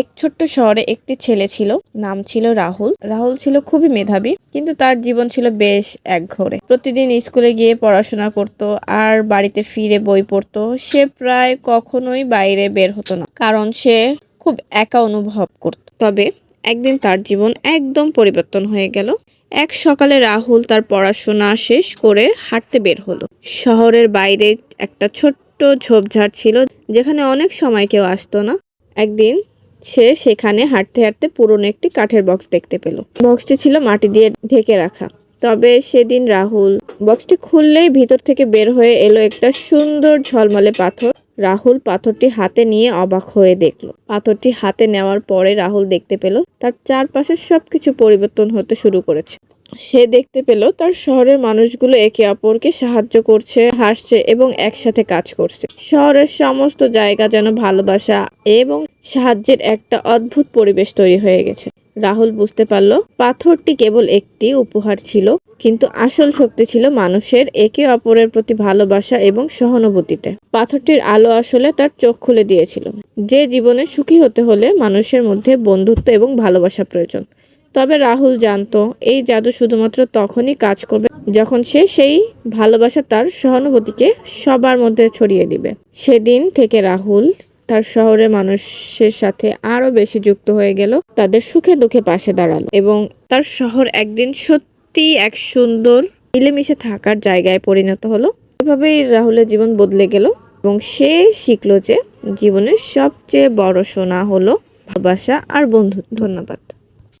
এক ছোট্ট শহরে একটি ছেলে ছিল, নাম ছিল রাহুল। রাহুল ছিল খুবই মেধাবী, কিন্তু তার জীবন ছিল বেশ একঘরে। প্রতিদিন স্কুলে গিয়ে পড়াশোনা করত আর বাড়িতে ফিরে বই পড়তো। সে প্রায় কখনোই বাইরে বের হতো না, কারণ সে খুব একা অনুভব করত। তবে একদিন তার জীবন একদম পরিবর্তন হয়ে গেল। এক সকালে রাহুল তার পড়াশোনা শেষ করে হাঁটতে বের হলো। শহরের বাইরে একটা ছোট্ট ঝোপঝাড় ছিল, যেখানে অনেক সময় কেউ আসতো না। একদিন সে সেখানে হাঁটতে হাঁটতে পুরনো একটি কাঠের বক্স দেখতে পেল। বক্সটি ছিল মাটি দিয়ে ঢেকে রাখা। তবে সেদিন রাহুল বক্সটি খুললেই ভিতর থেকে বের হয়ে এলো একটা সুন্দর ঝলমলে পাথর। রাহুল পাথরটি হাতে নিয়ে অবাক হয়ে দেখলো। পাথরটি হাতে নেওয়ার পরে রাহুল দেখতে পেল তার চারপাশের সবকিছু পরিবর্তন হতে শুরু করেছে। সে দেখতে পেল তার শহরের মানুষগুলো একে অপরকে সাহায্য করছে, হাসছে এবং একসাথে কাজ করছে। শহরের সমস্ত জায়গা যেন ভালোবাসা এবং সাহায্যের একটা অদ্ভুত পরিবেশ তৈরি হয়ে গেছে। রাহুল বুঝতে পারল পাথরটি কেবল একটি উপহার ছিল, কিন্তু আসল শক্তি ছিল মানুষের একে অপরের প্রতি ভালোবাসা এবং সহানুভূতিতে। পাথরটির আলো আসলে তার চোখ খুলে দিয়েছিল যে জীবনে সুখী হতে হলে মানুষের মধ্যে বন্ধুত্ব এবং ভালোবাসা প্রয়োজন। তবে রাহুল জানতো এই জাদু শুধুমাত্র তখনই কাজ করবে যখন সে সেই ভালোবাসা তার সহানুভূতিকে সবার মধ্যে ছড়িয়ে দিবে। সেদিন থেকে রাহুল তার শহরের মানুষের সাথে আরো বেশি যুক্ত হয়ে গেল, তাদের সুখে দুঃখে পাশে দাঁড়ালো এবং তার শহর একদিন সত্যি এক সুন্দর মিলেমিশে থাকার জায়গায় পরিণত হলো। এভাবেই রাহুলের জীবন বদলে গেল এবং সে শিখলো যে জীবনের সবচেয়ে বড় সোনা হলো ভালোবাসা আর বন্ধু। ধন্যবাদ।